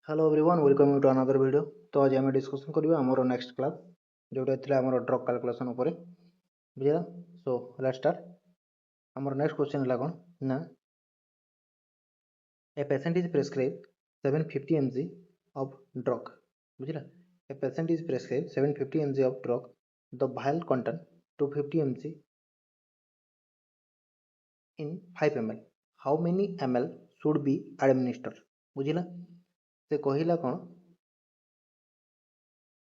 Hello everyone welcome to another video. तो आज आम डिस्कसन करवा आमर नेक्स्ट क्लास जोटा थी आम ड्रग कैलकुलेशन उपर बुझा। So let's start. आमर नेक्स्ट क्वेश्चन है कौन ना ए patient is prescribe 750 mg of drug बुझला। ए patient is prescribe 750 mg of drug, the vial contain 250 mg in 5 ml, how many ml should be administered बुझला। से कहला कौन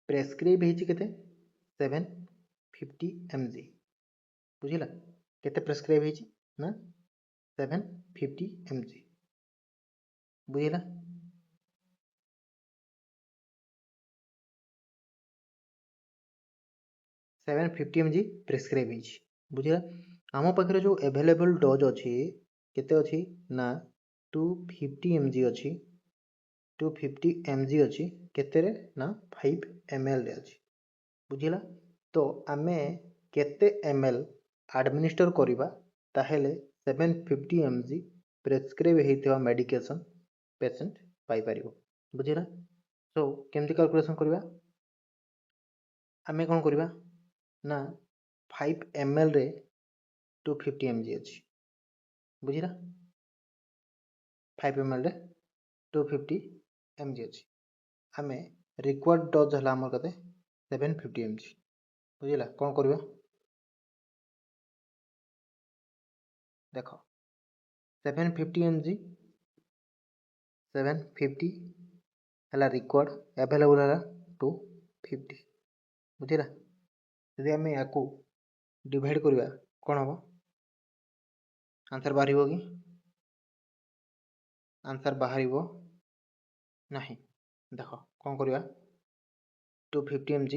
प्रेस्क्राइब होते 750 mg बुझला। केते प्रेस्क्राइब होती ना 750 mg बुझला। Seven fifty M G prescribe बुझला। आम पाखे जो एभेलेबल डोज अच्छी केते अच्छी ना 250 mg अच्छी 250 mg अच्छी केते ना 5 ml रे अच्छी बुझला। तो आमे केते ml एडमिनिस्टर करिबा ताहेले 750 mg प्रेस्क्राइब हेतिवा मेडिकेशन पेशेंट पाई परिबो बुझला। सो केमती कैलकुलेशन करिबा आमे कोन करिबा ना 5 ml रे 250 mg अच्छी बुझला। 5 ml रे 250 mg अच्छी आमे रिक्वायर्ड डोज हला हमर कते 750 mg बुझला। कौन करिबा देखो 750 mg 750 हला रिक्वायर्ड अवेलेबल हला 250 बुझला। यदि आमे याकू डिवाइड करिबा कोन हबो आंसर बाहरिबो कि आंसर बाहरिबो नहीं। देखो कौन करिबा 250 mg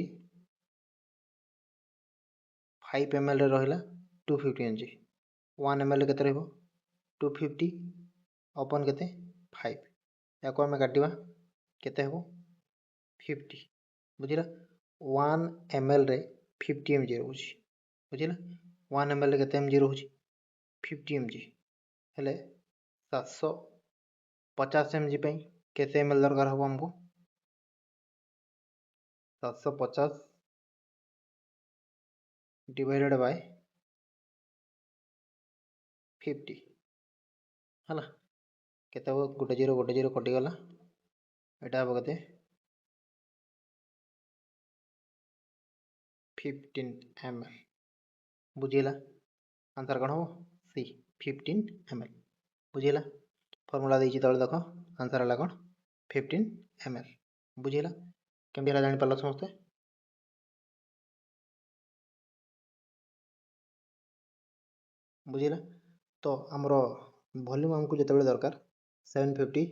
5 ml रे रहिला 250 mg 1 ml केते रहबो 250 अपन केते 5 याको आमे काटिबा केते हबो 50 बुझिला। 1 ml रे 50 mg रहउछि बुझिला। 1 ml रे केते mg रहउछि 50 mg हेले 750 mg पे केते ml दरकार हबो हमको 750 डिवाइडेड बाय 50 हला केते हबो गोटे जीरो कटि गला एटा हबो केते 15 ml बुझिला। आंसर कौन हो सी 15 ml बुझिला। फॉर्मूला देछि तळे देखो आंसर हला कौन 15 ml बुझिला। केमति हला जानि पालो समस्ते बुझिला। तो आमर वॉल्यूम हमको जिते दरकार 750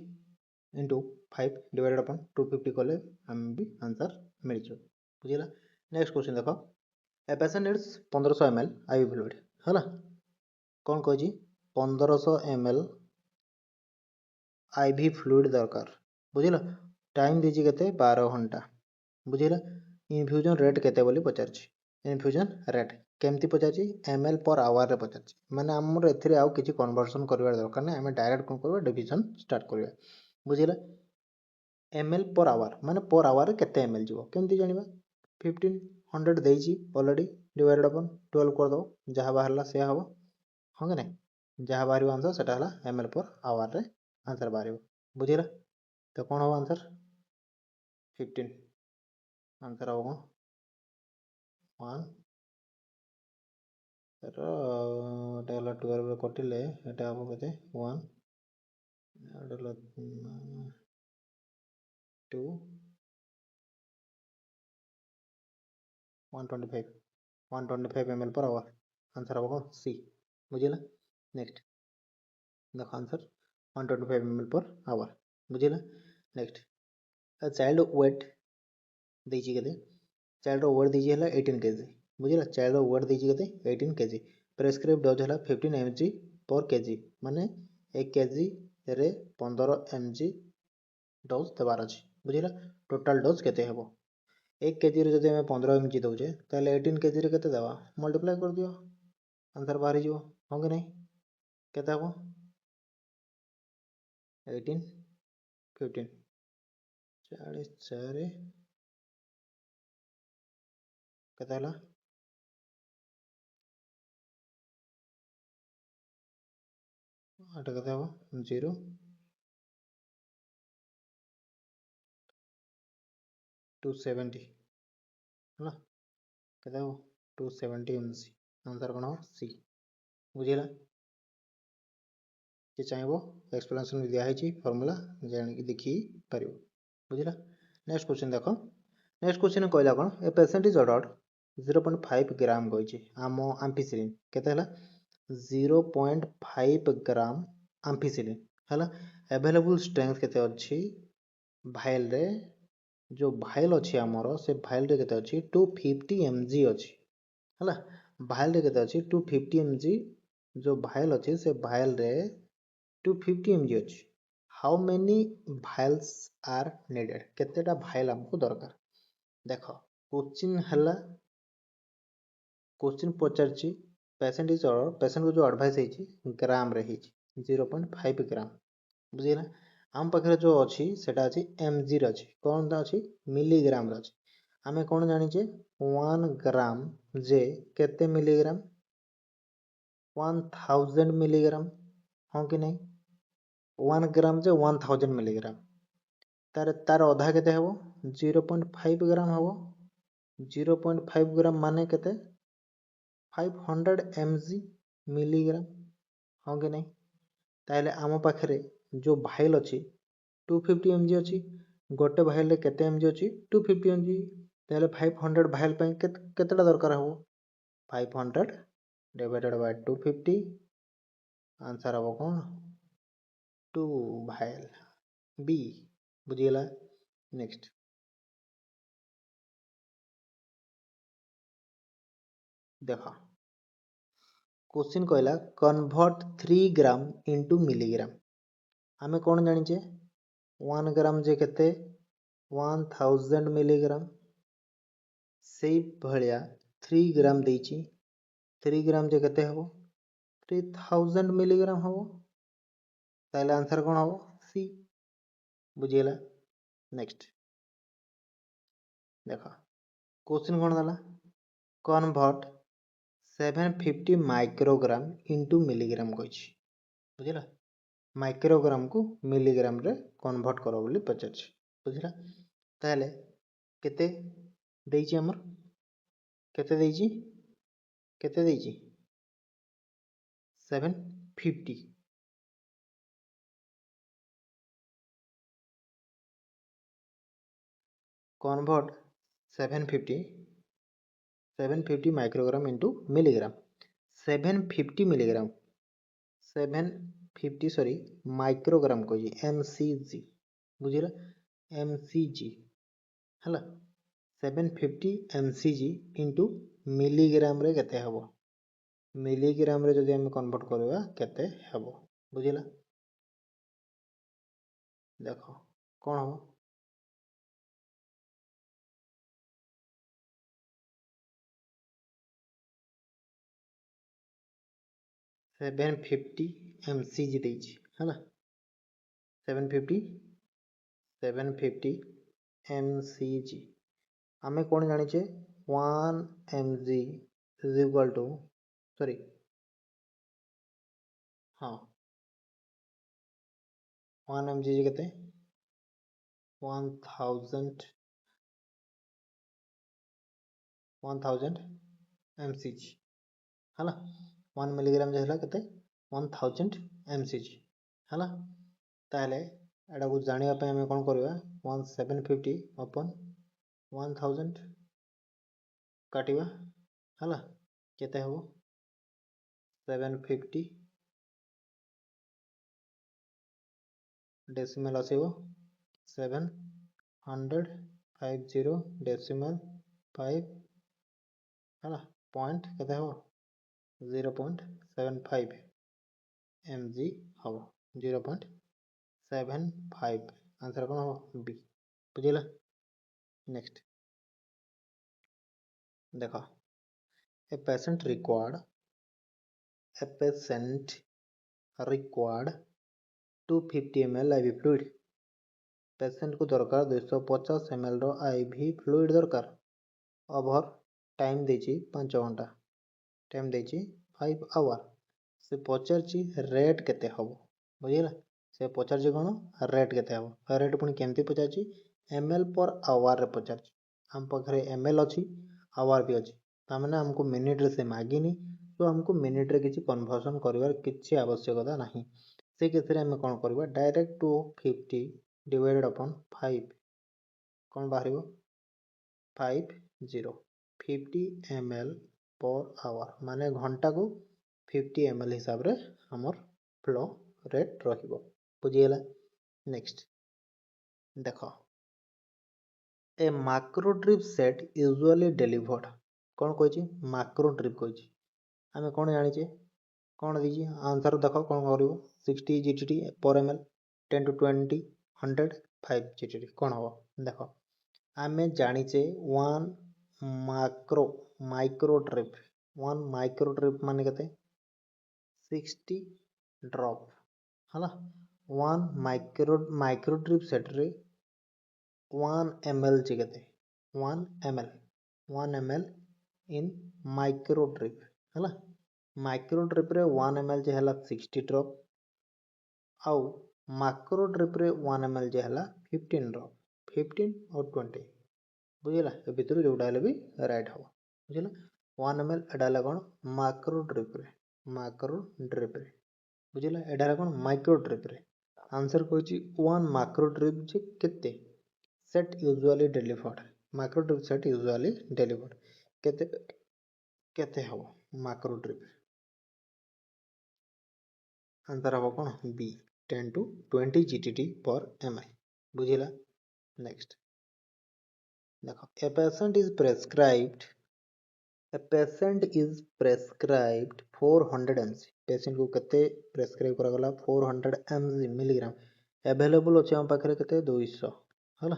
इंटू 5 डिवाइडेड अपन 250 कले आम भी आंसर मिल जाए बुझिला। नेक्स्ट क्वेश्चन देखो a patient needs 1500 ml IV fluid है कौन कही 1500 ml आईवी फ्लूइड दरकार बुझिला। टाइम दीजिए केते 12 घंटा बुझिला। इनफ्यूजन रेट केते बोली पचार इनफ्यूजन रेट केमती पचार ml पर आवर रे पचार माने हमर एथिरे आउ किछि कन्वर्सन करबार दरकार नै हमें डायरेक्ट कोन करबा डिवीजन स्टार्ट करबा बुझिला। ml पर आवर माने पर आवर केते ml जीवो केमती जानिबा 1500 देइछि ऑलरेडी डिवाइडेड अपन 12 कर दो जहा बाहरला से हबो हो नै जहा बाहरिबो आंसर सेटा हला ml पर आवर रे आंसर बाहरिबो बुझिला। तो कोन हो आंसर 15 आंसर हो 1 एटा 12 कटिले एटा हम केते 1 एटा 2 125 ml पर आवर आंसर होगा सी बुझिला। नेक्स्ट देखो आंसर 125 ml पर आवर बुझिला। नेक्स्ट a child weight देछि केते चाइल्ड रो वेट दीजिए हला 18 kg बुझिला। चाइल्ड रो वेट दीजिए केते 18 kg प्रेस्क्राइब डोज हला 15 mg पर kg माने 1 kg रे 15 mg डोज देबार अछि बुझिला। टोटल डोज केते हेबो 1 kg रे जदि हमें 15 mg दउचे ताले 18 kg रे केते देबा मल्टीप्लाई कर दियो आंसर बाहरी जिवो हो कि नै केते हेबो 18 15 44 केते हला 8 केते हबो 0 270 हला केते हबो 270 एमसी आंसर कोन हो सी बुझिला कि चाहिए एक्सप्लेनेशन दिया है फॉर्मूला जान कि देखि पारिबो बुझिला नेक्स्ट क्वेश्चन देखो नेक्स्ट क्वेश्चन कहला कोन a patient is ordered 0.5 gram कहछि आमो एम्पिसिलिन केते हला 0.5 ग्राम एम्पिसिलिन हला अवेलेबल स्ट्रेंथ केते अछि भाइल रे जो भाइल अछि हमरो से भाइल रे केते अछि 250 mg अछि हला भाइल रे केते अछि 250 mg जो भाइल अछि से भाइल रे 250 mg अछि how many vials are needed केतेटा भाइल हमको दरकार देखो क्वेश्चन हला क्वेश्चन पचारछि पेशेंट इज ऑर्डर पेशेंट को जो एडवाइस हेछि ग्राम रे हेछि 0.5 ग्राम बुझिला आम पाखरे जो अछि सेटा अछि mg रे अछि कोन अछि मिलीग्राम रे अछि आमे कोन जानि छे 1 ग्राम जे केते मिलीग्राम 1000 मिलीग्राम हां कि नहीं 1 ग्राम जे 1000 मिलीग्राम तार आधा केते हबो 0.5 ग्राम हबो 0.5 ग्राम माने केते 500 mg मिलीग्राम हां कि नहीं ताले आम पाखरे जो भाइल अछि 250 mg अछि गोटे भाइल रे केते mg अछि 250 mg ताले 500 भाइल पय केतेटा दरकार हबो 500 डिवाइडेड बाय 250 आंसर हबो कोन 2 भाइल बी बुझिला नेक्स्ट देखा क्वेश्चन कहला कन्वर्ट 3 ग्राम इनटू मिलीग्राम आमे कोन जानि छे 1 ग्राम जे केते 1000 मिलीग्राम से भलिया 3 ग्राम देछि 3 ग्राम जे केते हबो 3000 मिलीग्राम हबो ताले आंसर कोन हबो सी बुझिला नेक्स्ट देखा क्वेश्चन कोन दला कन्वर्ट 750 माइक्रोग्राम इनटू मिलीग्राम कहिछि बुझिला माइक्रोग्राम को मिलीग्राम रे कन्वर्ट करो बोली पचारछि बुझिला ताले केते देछि हमर केते देछि केते देछि 750 convert 750 microgram into milligram 750 milligram 750 sorry microgram को जी mcg बुझिला mcg हला 750 mcg into मिलीग्राम रे केते हबो मिलीग्राम रे जदि हम कन्वर्ट करबा केते हबो बुझिला देखो कोन हबो 750 mcg देछि हला 750 750 mcg आमे कोन जानि छे 1 mg is equal to sorry हाँ 1 mg केते 1000 mcg हला 1 मिलीग्राम जे हला केते 1000 mcg हला ताले एडा को जानिया पे हमें कोन करबा 1750 अपन 1000 काटिबा हला केते हबो 750 डेसिमल आसीबो 700 50 डेसिमल 5 हला पॉइंट केते हबो 0.75 mg हबो 0.75 आंसर कोन हबो बी बुझिला नेक्स्ट देखो a patient required 250 ml IV fluid patient को दरकार 250 ml IV फ्लूइड दरकार ओवर टाइम देछि 5 घंटा टाइम देछि 5 आवर से पचारछि रेट केते हबो बुझिला से पचारछि कोन रेट केते हबो रेट पुनी केमती पचारछि ml पर आवर रे पचारछि हम पाखरे ml अछि आवर भी अछि ता माने हमको मिनिट रे से मागिनी तो हमको मिनिट रे किछि कन्वर्जन करिवार किछि आवश्यकता नाही से केसरे हम कोन करबा डायरेक्ट 250 डिवाइडेड अपॉन 5 कोन बाहरिबो 50 ml पर आवर माने घंटा को 50 ml हिसाब रे हमर फ्लो रेट रहिबो बुझियला नेक्स्ट देखो ए macro drip set usually delivered कौन कहछि macro drip कहछि हमें कौन जानिछे कौन दीजिए आंसर देखो कौन करिवो 60 gtt per ml 10 to 20 100 5 gtt कौन हो देखो हमें जानिछे 1 माइक्रो ड्रिप 1 माइक्रो ड्रिप माने केते 60 ड्रॉप हला 1 माइक्रो ड्रिप सेट रे 1 ml चिकेते 1 ml 1 ml इन माइक्रो ड्रिप हला माइक्रो ड्रिप रे 1 ml जे हला 60 ड्रॉप आउ माइक्रो ड्रिप रे 1 ml जे हला 15 ड्रॉप 15 और 20 बुझिला ए भितर जोडा हले भी राइट हो बुझिला 1 ml एडाला कोन माइक्रो ड्रिप रे बुझिला एडाला कोन माइक्रो ड्रिप रे आंसर कहछि 1 माइक्रो ड्रिप जे केते set usually delivered macro drip set usually delivered केते केते हो macro drip आंसर हो कोन B 10 to 20 gtt per ml बुझिला नेक्स्ट देखो a patient is prescribed 400 mg patient को केते प्रेस्क्राइब करा गला 400 mg मिलीग्राम अवेलेबल अछि हम पाखरे केते 200 हला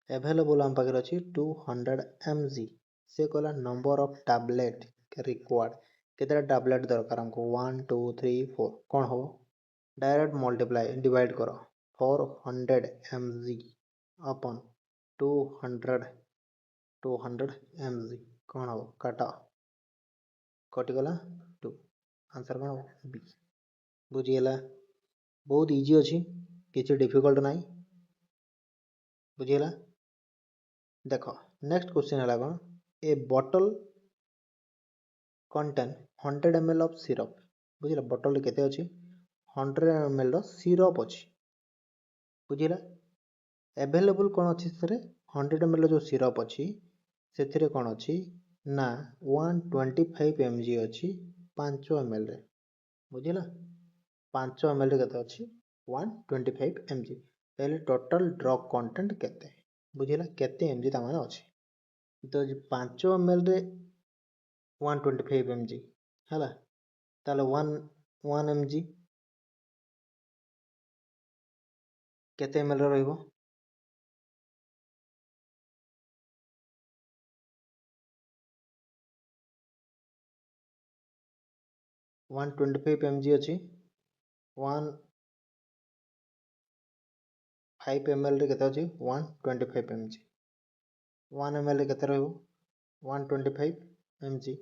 अवेलेबल हम पाखरे अछि 200 mg से कहला नंबर ऑफ टैबलेट रिक्वायर्ड केते टैबलेट दरकार हमको 1 2 3 4 कोन हो डायरेक्ट मल्टीप्लाई डिवाइड करो 400 mg अपन 200 mg कोन हो काटा कटि गला 2 आंसर कोन हो बी बुझियला बहुत इजी अछि किछि डिफिकल्ट नाही बुझियला देखो नेक्स्ट क्वेश्चन हला कोन a bottle contain 100 ml of syrup बुझिला बॉटल केते अछि 100 ml रो सिरप अछि बुझिला अवेलेबल कोन अछि सरे 100 ml जो सिरप अछि सेथिरे कोन अछि ना 125 mg अछि 5 ml रे बुझिला 5 ml रे केते अछि 125 mg पहले टोटल ड्रग कंटेंट केते बुझिला केते mg ता माने अछि तो 5 ml रे 125 mg हला ताले 1 mg केते ml रे रहइबो 125 mg अछि 1 5 ml रे केते अछि 125 mg 1 ml रे केते रहइबो 125 mg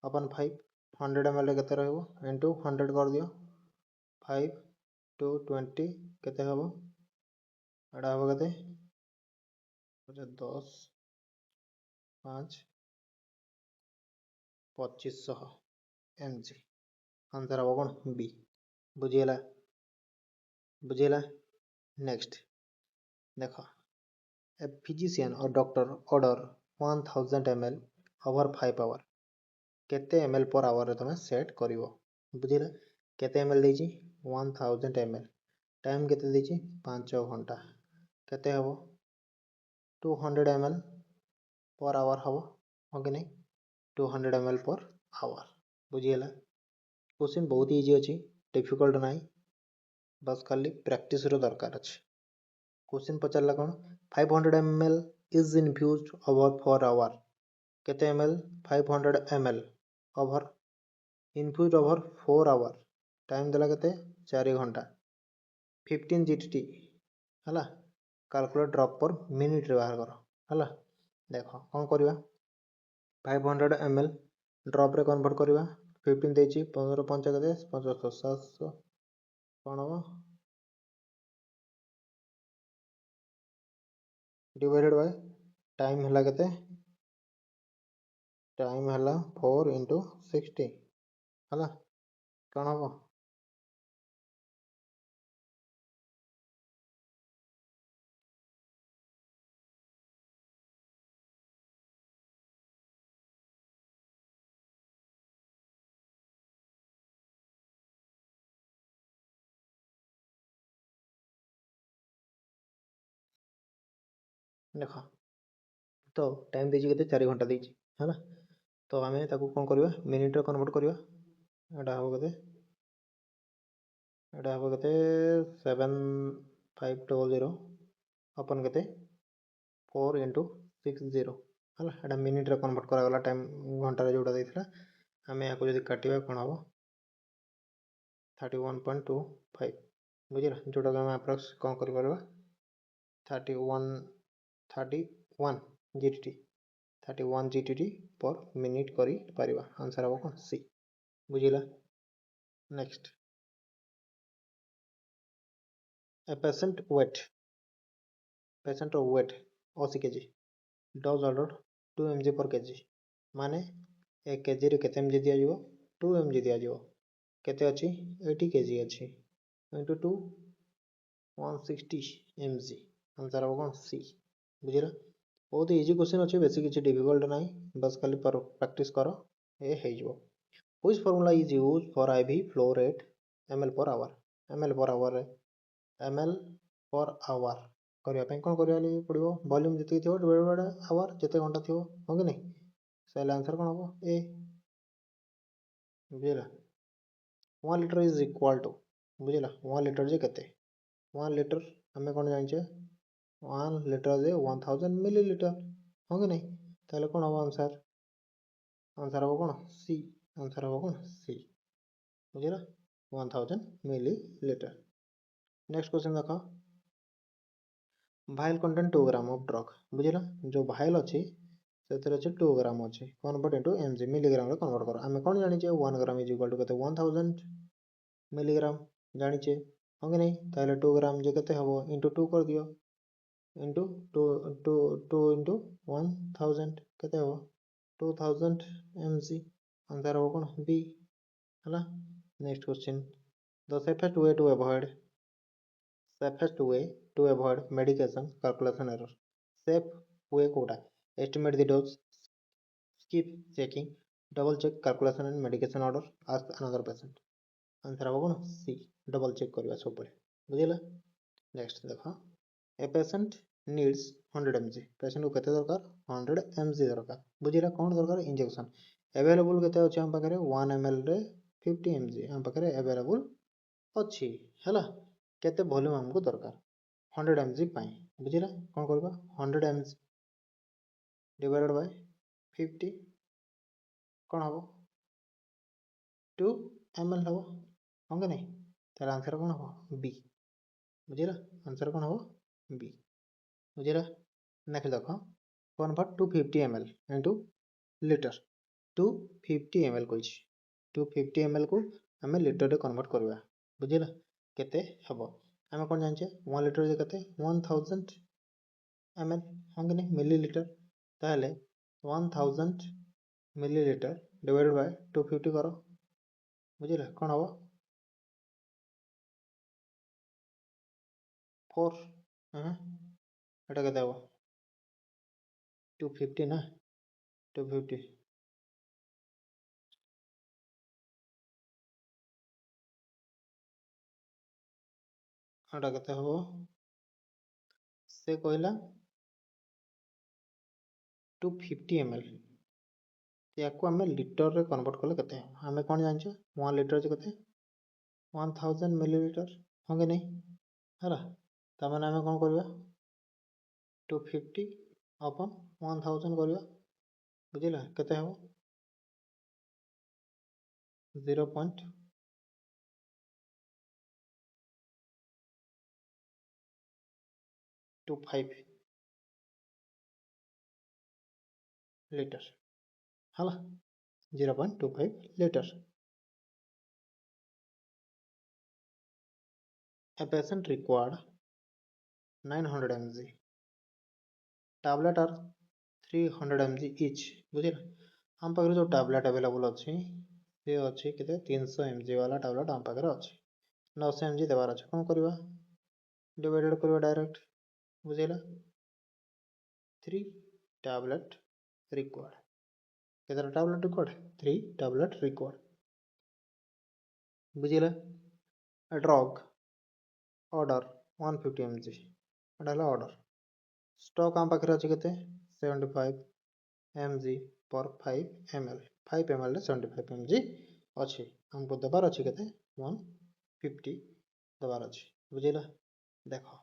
अपन 5 100 ml रे केते रहइबो इनटू 100 कर दियो 5 टू 20 केते हबो एडा हबो केते 10 5 2500 mg आंसर हबो कोन बी बुझियला बुझियला नेक्स्ट देखो ए फिजिशियन और doctor order 1000 ml over 5 hour केते ml पर आवर रे तमे सेट करिवो बुझिला केते ml देछि 1000 ml टाइम केते देछि 5 घंटा केते हबो 200 ml पर आवर हबो हो कि नहीं 200 ml पर आवर बुझियला क्वेश्चन बहुत इजी अछि डिफिकल्ट नाही बस खाली प्रैक्टिस रो दरकार अछि question पचारला cone 500 ml is infused over 4 hour केते ml 500 ml over infused over 4 hour time देला केते 4 घंटा 15 gtt हला कैलकुलेट ड्रॉप पर मिनिट रे बाहर कर हला देख कौन करवा 500 ml ड्रॉप रे कन्वर्ट करवा 15 देछि 15 पंचा केते 75 700 कौन हम डिवाइडेड बाय टाइम हला केते टाइम हला 4 into 60 हला कौन हम देख तो टाइम देछि केते 4 घंटा देछि हला तो आमे ताकू कोन करबा मिनिट रे कन्वर्ट करबा एटा हो केते 7500 अपन केते 4 into 60 हला एटा मिनिट रे कन्वर्ट करा गला टाइम घंटा रे जोटा देथिला आमे याको जदी काटिबा कोन हबो 31.25 बुझिला जोटा हम अप्रॉक्स कोन करि परबा 31 GTT 31 GTT पर मिनिट करी परिबा आंसर हबो कोन सी बुझिला next a patient weight 80 kg does order 2 mg per kg माने 1 kg रे केते mg दिया जिवो 2 mg दिया जिवो केते अछि 80 kg अछि into 2 160 mg आंसर हबो कोन सी बुझिला बहुत इजी क्वेश्चन अछि बेसी किछि डिफिकल्ट नाही बस खाली प्रैक्टिस करो ए हे जिवो which formula is used for IV flow rate ml per hour रे ml per hour करिया पे कोन करिया ਲਈ पड़िबो वॉल्यूम जति थियो डिवाइड बाय आवर जते घंटा थियो हो कि नहीं सही आंसर कोन हबो ए बुझिला 1 लीटर इज इक्वल टू बुझिला 1 लीटर जे केते 1 लीटर हमें कोन जानि छे 1 लीटर जे 1000 मिलीलीटर हो कि नहीं ताले कोन हबो आंसर आंसर हबो कोन सी आंसर हबो कोन सी बुझिला 1000 मिलीलीटर नेक्स्ट क्वेश्चन देखो भाइल कंटेंट 2 ग्राम ऑफ ड्रग बुझिला जो भाइल अछि सेतरे अछि 2 ग्राम अछि कन्वर्ट इनटू mg मिलीग्राम रे कन्वर्ट करो हमें कोन जानि छे 1 ग्राम इज इक्वल टू केते 1000 मिलीग्राम जानि छे हो कि नहीं ताले 2 ग्राम जे केते हबो इनटू 2 कर दियो इनटू 2 इनटू 1000 केते हबो 2000 mg आंसर हबो कोन बी हला next question the safest way to avoid medication calculation error safe way कोटा estimate the dose skip checking double check calculation and medication order ask another patient answer हबो कोन C double check करबा सब बळे बुझिला next देखो a patient needs 100 mg patient को केते दरकार 100 mg दरकार बुझिला कोन दरकार इंजेक्शन अवेलेबल केते अछि हम पाखरे 1 ml रे 50 mg हम पाखरे अवेलेबल अछि हला केते वॉल्यूम हमको दरकार 100 mg पाई बुझिला कोन करबा 100 mg डिवाइडेड बाय 50 कोन हबो 2 ml हबो होंगे नहीं तार आंसर कोन हबो बी बुझिला आंसर कोन हबो बी बुझिला नेक्स्ट देखो convert 250 ml into litre 250 ml कोइछ 250 ml को हमें लीटर रे कन्वर्ट करबा बुझिला केते हबो हमें कोन जानि छे 1 लीटर जे केते 1000 ml होंगे नहीं मिलीलीटर ताले 1000 मिलीलीटर डिवाइडेड बाय 250 करो बुझिला कोन हबो 4 एटा केते हबो 250 ना 250 एटा केते हबो से कहला 250 ml याको हमें लीटर रे कन्वर्ट करले केते हमें कोन जानि छे 1 लीटर जे केते 1000 मिलीलीटर होंगे नहीं हला त माने हमें कोन करबा 250 अपन 1000 करबा बुझिला केते हबो 0. 0.25 लीटर है 0.25 litre. A patient required 900 mg. Tablet are 300 mg each. बुझिल हम पाखरे जो टैबलेट अवेलेबल अच्छी से अच्छी केते 300 mg वाला टैबलेट हम पाखरे अच्छी 900 mg देवार अच्छे कौन करवा डिवाइडेड करवा डायरेक्ट बुझिला 3 टैबलेट रिक्वायर्ड केते टैबलेट रिक्वायर्ड 3 टैबलेट रिक्वायर्ड बुझिला ड्रग ऑर्डर 150 mg एडाला ऑर्डर स्टॉक हम पाखरे अच्छे केते 75 mg पर 5 ml 5 ml 75 mg अच्छी हमको दबार अच्छी केते 150 दबार अच्छी बुझिला देखो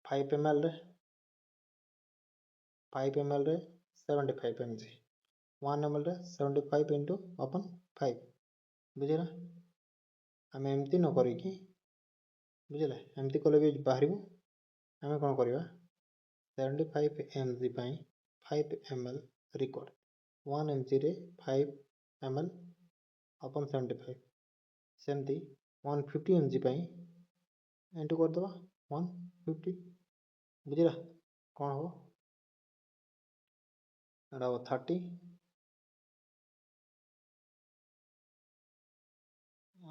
5 ml रे 75 mg 1 ml रे 75 into अपन 5 बुझिला आम एमती न करिकी बुझिला एमती कले भी बाहर आम कौन करवा 75 mg 5 ml रिकॉर्ड 1 mg रे 5 ml अपन 75 सेमती 150 mg एंटू कर दवा 150 बुझिला कौन हो एटा 30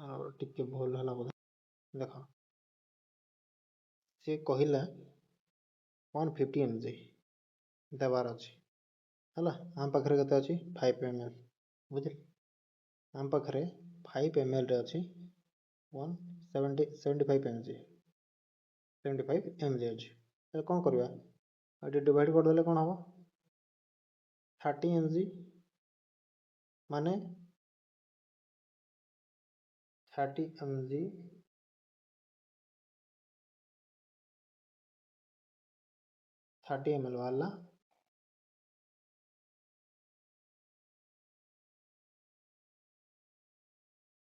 और टिके भूल हला बोध देख सी कहला 150 mg देवार अच्छी है आम पाखे के 5 ml बुझे आम पाखे 5 ml रे अच्छी 175 mg 75 mg अच्छी कौन करवा डिवाइड करदे कौन हम 30 mg माने 30 mg 30 ml वाला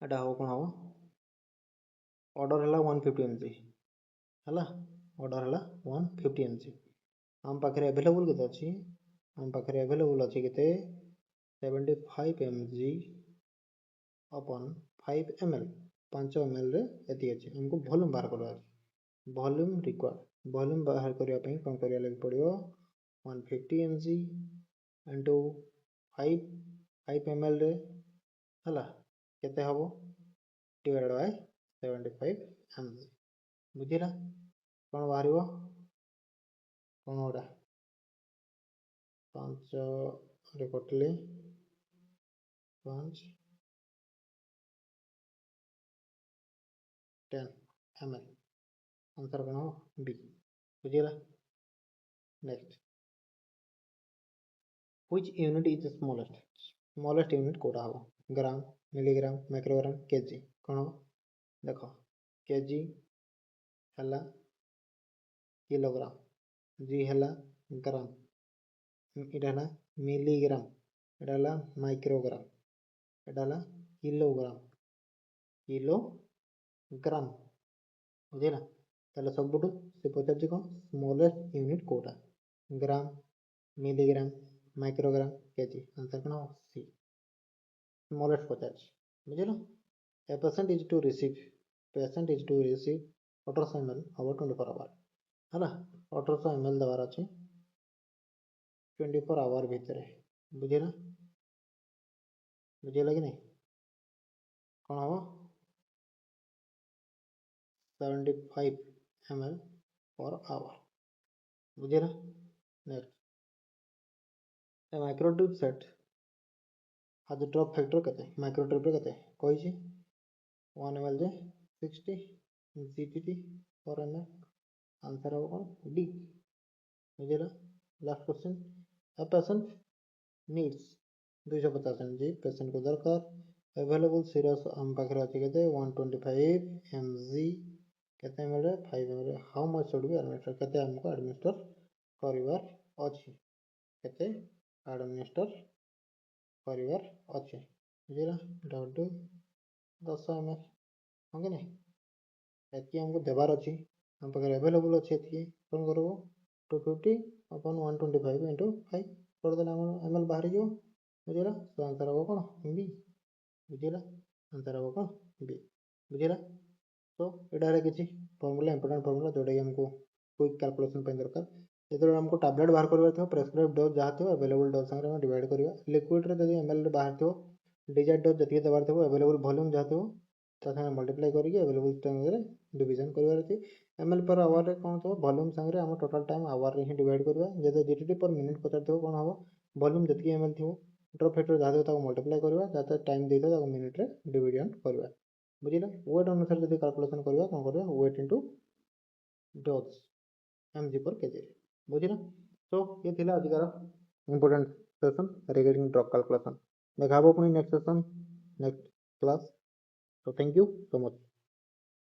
एटा हो कौन हम ऑर्डर है 150 mg है ऑर्डर है 150 mg आम पाखे अवेलेबल के अच्छी आम पाखे अवेलेबल अच्छी के 75 mg अपन 5 ml 5 ml रे एति अच्छी हमको वॉल्यूम बाहर करवा वॉल्यूम रिक्वायर्ड वॉल्यूम बाहर करने कौन करिया लगे पड़ो 150 mg इंटू 5 ml रे हला केते हबो डिवाइडेड बाय 75 mg बुझिला कौन बाहर कौन गोटा 5 रे कटले 5 10 ml आंसर कौन हो बी बुझिला next which unit is the smallest unit कोटा हो ग्राम मिलीग्राम माइक्रोग्राम केजी कौन हो देखो केजी हला किलोग्राम जी हला ग्राम इटा हला मिलीग्राम इटा हला माइक्रोग्राम इटा हला किलोग्राम किलोग्राम बुझिला ताले सबुठु से पचार कौन स्मॉलेस्ट यूनिट कोटा gram milligram microgram KG answer कौन हो सी स्मॉलेस्ट पचार बुझिल a patient is to receive 1800 ml over 24 hour है 1800 ml दबार अच्छे 24 hour भितर बुझिला बुझिला कि नहीं कौन हम 75 ml per hour बुझिला next a microtube set has a drop factor केते माइक्रोट्यूब केते कहि छी 1 ml जे 60 gpt per ml आंसर हो कौन डी बुझिला last question a patient needs 250 mg patient को दरकार अवेलेबल सिरस हम पाखरे अछि केते 125 mg केते मिले 5 ml how much should be administer केते हमको एडमिनिस्टर करिवार अछि केते एडमिनिस्टर करिवार अछि बुझिला डाउट 10 ml होंगे नहीं एति हमको देबार अछि हम पाखरे अवेलेबल अछि एति କ'ଣ କରିବ 250 upon 125 into 5 କରିଦେଲେ ଆମର ml ବାହାରିଯିବ ବୁଝିଲା। ତ ଆନ୍ସର୍ ହେବ କ'ଣ ବି ବୁଝିଲା। ଆନ୍ସର୍ ହେବ କ'ଣ ବି ବୁଝିଲା। ତ ଏଠାରେ କିଛି ଫର୍ମୁଲା ଇମ୍ପୋର୍ଟାଣ୍ଟ ଫର୍ମୁଲା ଯେଉଁଟାକି ଆମକୁ କ୍ୱିକ୍ କାଲକୁଲେସନ୍ ପାଇଁ ଦରକାର। ଯେତେବେଳେ ଆମକୁ ଟାବଲେଟ୍ ବାହାର କରିବାର ଥିବ ପ୍ରେସ୍କ୍ରାଇବ୍ ଡୋଜ୍ ଯାହା ଥିବ ଆଭେଲେବୁଲ୍ ଡୋଜ୍ ସାଙ୍ଗରେ ଆମେ ଡିଭାଇଡ଼ କରିବା। ଲିକ୍ୱିଡ଼ରେ ଯଦି mlରେ ବାହାରିଥିବ ଡିଜାର୍ଡ ଡୋଜ୍ ଯେତିକି ଦେବାର ଥିବ ଆଭେଲେବୁଲ୍ ଭଲ୍ୟୁମ୍ ଯାହା ଥିବ ତା ସାଙ୍ଗରେ ମଲ୍ଟିପ୍ଲାଏ କରିକି ଆଭେଲେବୁଲ୍ ଟାଇମ୍ରେ ଡିଭିଜନ୍ କରିବାର ଅଛି। ml per ଆୱାରରେ କ'ଣ ଥିବ ଭଲ୍ୟୁମ୍ ସାଙ୍ଗରେ ଆମ ଟୋଟାଲ୍ ଟାଇମ୍ ଆୱାରରେ ହିଁ ଡିଭାଇଡ଼ କରିବା। ଯଦି ଜିଟିଟି ପର୍ ମିନିଟ୍ ପଚାରିଥିବ କ'ଣ ହେବ ଭଲ୍ୟୁମ୍ ଯେତିକି ml ଥିବ ଡ୍ରପ୍ ଫ୍ୟାକ୍ଟର ଯାହା ଥିବ ତାକୁ ମଲ୍ଟିପ୍ଲାଏ କରିବା ଯାହା ଟାଇମ୍ ଦେଇଥିବ ତାକୁ ମିନିଟ୍ରେ ଡିଭିଜନ୍ କରିବା ବୁଝିଲା। ୱେଟ୍ ଅନୁସାରେ ଯଦି କାଲକୁଲେସନ୍ କରିବା କ'ଣ କରିବା weight into dose mg per kg ବୁଝିଲା। ସୋ ये ଥିଲା ଆଜିକାର important session regarding drop calculation. ଦେଖା ହେବ ପୁଣି next session next class. So thank you so much.